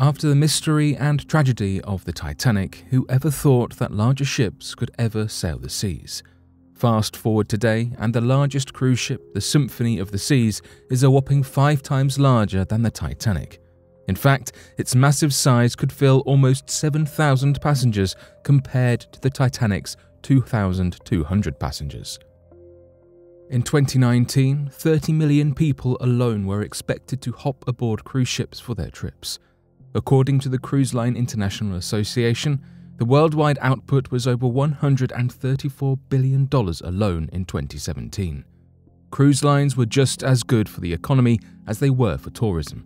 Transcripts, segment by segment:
After the mystery and tragedy of the Titanic, who ever thought that larger ships could ever sail the seas? Fast forward today, and the largest cruise ship, the Symphony of the Seas, is a whopping 5 times larger than the Titanic. In fact, its massive size could fill almost 7,000 passengers compared to the Titanic's 2,200 passengers. In 2019, 30 million people alone were expected to hop aboard cruise ships for their trips. According to the Cruise Line International Association, the worldwide output was over $134 billion alone in 2017. Cruise lines were just as good for the economy as they were for tourism.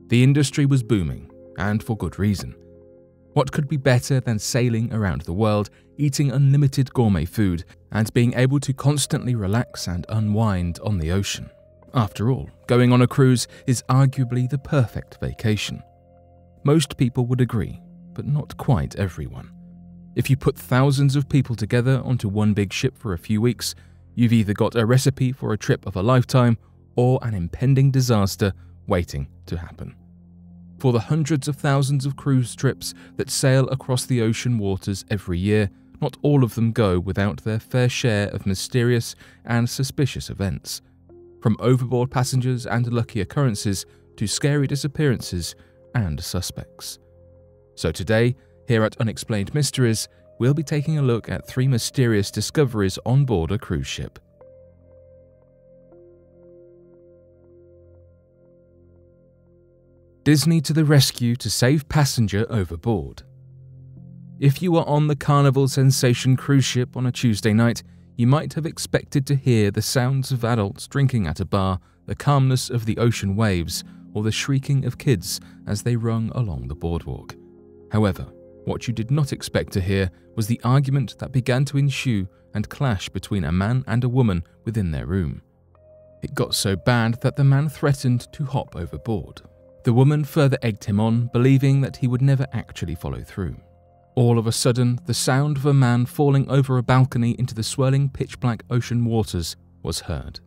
The industry was booming, and for good reason. What could be better than sailing around the world, eating unlimited gourmet food, and being able to constantly relax and unwind on the ocean? After all, going on a cruise is arguably the perfect vacation. Most people would agree, but not quite everyone. If you put thousands of people together onto one big ship for a few weeks, you've either got a recipe for a trip of a lifetime or an impending disaster waiting to happen. For the hundreds of thousands of cruise trips that sail across the ocean waters every year, not all of them go without their fair share of mysterious and suspicious events. From overboard passengers and lucky occurrences to scary disappearances and suspects. So today, here at Unexplained Mysteries, we'll be taking a look at 3 mysterious discoveries on board a cruise ship. Disney to the rescue to save passenger overboard. If you were on the Carnival Sensation cruise ship on a Tuesday night, you might have expected to hear the sounds of adults drinking at a bar, the calmness of the ocean waves, or the shrieking of kids as they rung along the boardwalk. However, what you did not expect to hear was the argument that began to ensue and clash between a man and a woman within their room. It got so bad that the man threatened to hop overboard. The woman further egged him on, believing that he would never actually follow through. All of a sudden, the sound of a man falling over a balcony into the swirling pitch-black ocean waters was heard.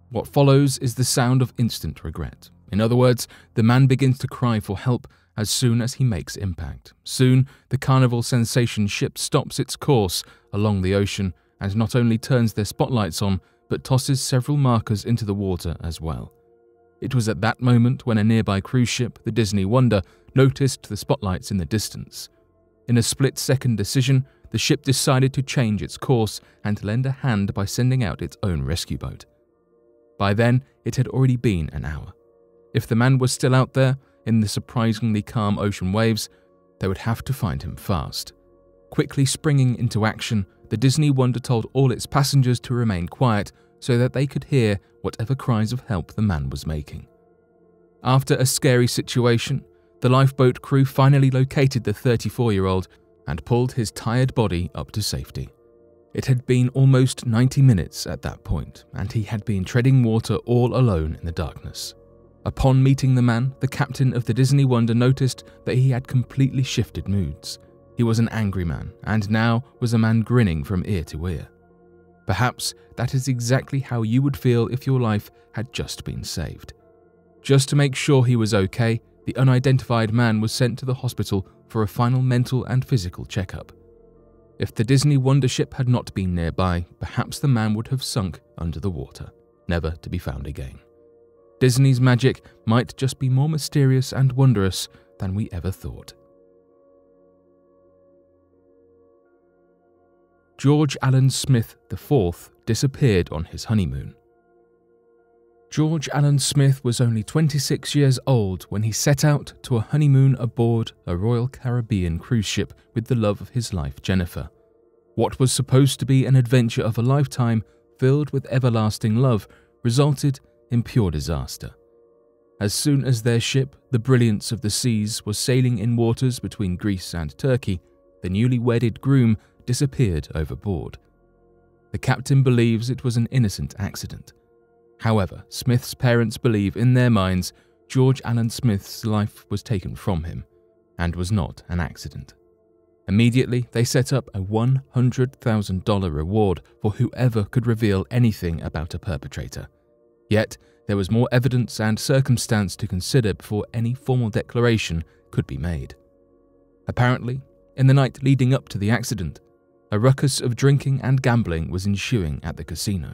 What follows is the sound of instant regret. In other words, the man begins to cry for help as soon as he makes impact. Soon, the Carnival Sensation ship stops its course along the ocean and not only turns their spotlights on, but tosses several markers into the water as well. It was at that moment when a nearby cruise ship, the Disney Wonder, noticed the spotlights in the distance. In a split-second decision, the ship decided to change its course and lend a hand by sending out its own rescue boat. By then, it had already been an hour. If the man was still out there, in the surprisingly calm ocean waves, they would have to find him fast. Quickly springing into action, the Disney Wonder told all its passengers to remain quiet so that they could hear whatever cries of help the man was making. After a scary situation, the lifeboat crew finally located the 34-year-old and pulled his tired body up to safety. It had been almost 90 minutes at that point, and he had been treading water all alone in the darkness. Upon meeting the man, the captain of the Disney Wonder noticed that he had completely shifted moods. He was an angry man, and now was a man grinning from ear to ear. Perhaps that is exactly how you would feel if your life had just been saved. Just to make sure he was okay, the unidentified man was sent to the hospital for a final mental and physical checkup. If the Disney Wonder ship had not been nearby, perhaps the man would have sunk under the water, never to be found again. Disney's magic might just be more mysterious and wondrous than we ever thought. George Allen Smith IV disappeared on his honeymoon. George Allen Smith was only 26 years old when he set out to a honeymoon aboard a Royal Caribbean cruise ship with the love of his life, Jennifer. What was supposed to be an adventure of a lifetime filled with everlasting love resulted in pure disaster. As soon as their ship, the Brilliance of the Seas, was sailing in waters between Greece and Turkey, the newly wedded groom disappeared overboard. The captain believes it was an innocent accident. However, Smith's parents believe in their minds George Allen Smith's life was taken from him and was not an accident. Immediately, they set up a $100,000 reward for whoever could reveal anything about a perpetrator. Yet, there was more evidence and circumstance to consider before any formal declaration could be made. Apparently, in the night leading up to the accident, a ruckus of drinking and gambling was ensuing at the casino.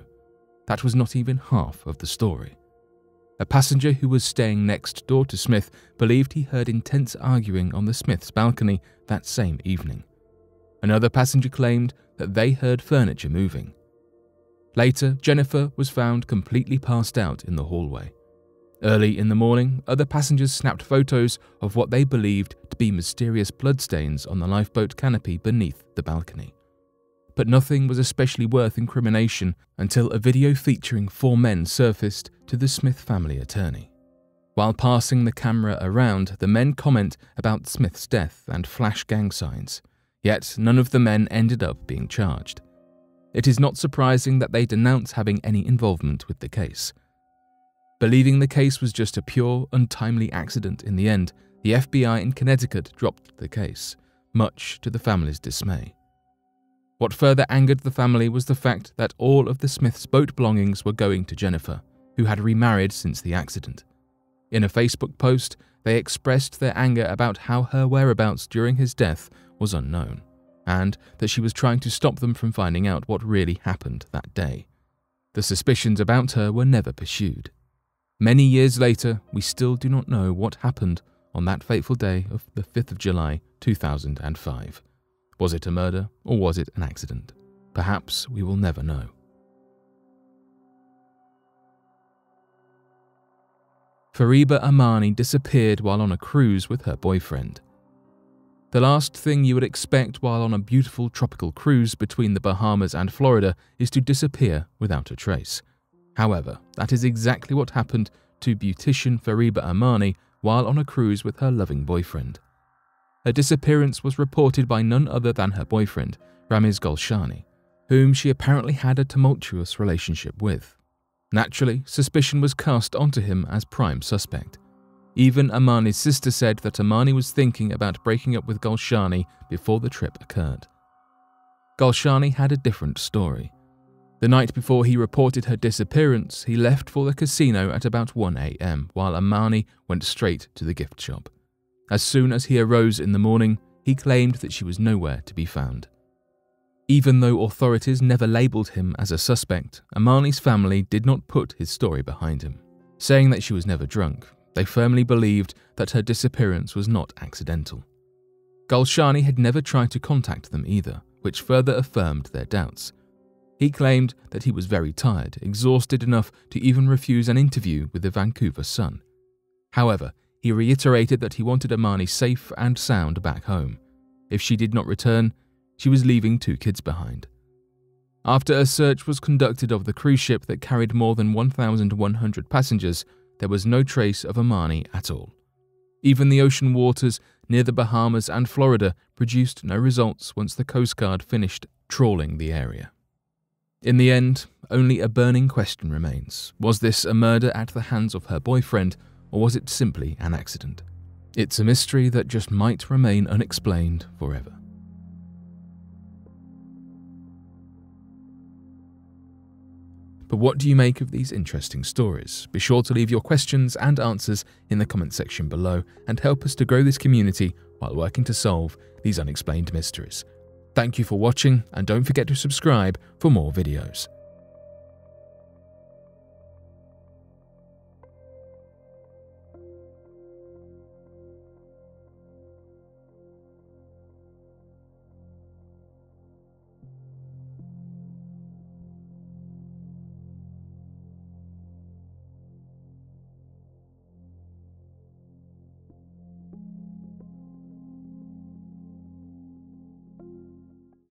That was not even half of the story. A passenger who was staying next door to Smith believed he heard intense arguing on the Smiths' balcony that same evening. Another passenger claimed that they heard furniture moving. Later, Jennifer was found completely passed out in the hallway. Early in the morning, other passengers snapped photos of what they believed to be mysterious bloodstains on the lifeboat canopy beneath the balcony. But nothing was especially worth incrimination until a video featuring 4 men surfaced to the Smith family attorney. While passing the camera around, the men comment about Smith's death and flash gang signs, yet none of the men ended up being charged. It is not surprising that they denounce having any involvement with the case. Believing the case was just a pure, untimely accident in the end, the FBI in Connecticut dropped the case, much to the family's dismay. What further angered the family was the fact that all of the Smiths' boat belongings were going to Jennifer, who had remarried since the accident. In a Facebook post, they expressed their anger about how her whereabouts during his death was unknown, and that she was trying to stop them from finding out what really happened that day. The suspicions about her were never pursued. Many years later, we still do not know what happened on that fateful day of the 5th of July, 2005. Was it a murder or was it an accident? Perhaps we will never know. Fariba Armani disappeared while on a cruise with her boyfriend. The last thing you would expect while on a beautiful tropical cruise between the Bahamas and Florida is to disappear without a trace. However, that is exactly what happened to beautician Fariba Armani while on a cruise with her loving boyfriend. Her disappearance was reported by none other than her boyfriend, Ramiz Golshani, whom she apparently had a tumultuous relationship with. Naturally, suspicion was cast onto him as prime suspect. Even Armani's sister said that Armani was thinking about breaking up with Golshani before the trip occurred. Golshani had a different story. The night before he reported her disappearance, he left for the casino at about 1 a.m. while Armani went straight to the gift shop. As soon as he arose in the morning, he claimed that she was nowhere to be found. Even though authorities never labelled him as a suspect, Armani's family did not put his story behind him. Saying that she was never drunk, they firmly believed that her disappearance was not accidental. Golshani had never tried to contact them either, which further affirmed their doubts. He claimed that he was very tired, exhausted enough to even refuse an interview with the Vancouver Sun. However, he reiterated that he wanted Armani safe and sound back home. If she did not return, she was leaving 2 kids behind. After a search was conducted of the cruise ship that carried more than 1,100 passengers, there was no trace of Armani at all. Even the ocean waters near the Bahamas and Florida produced no results once the Coast Guard finished trawling the area. In the end, only a burning question remains. Was this a murder at the hands of her boyfriend, or was it simply an accident? It's a mystery that just might remain unexplained forever. But what do you make of these interesting stories? Be sure to leave your questions and answers in the comment section below and help us to grow this community while working to solve these unexplained mysteries. Thank you for watching, and don't forget to subscribe for more videos.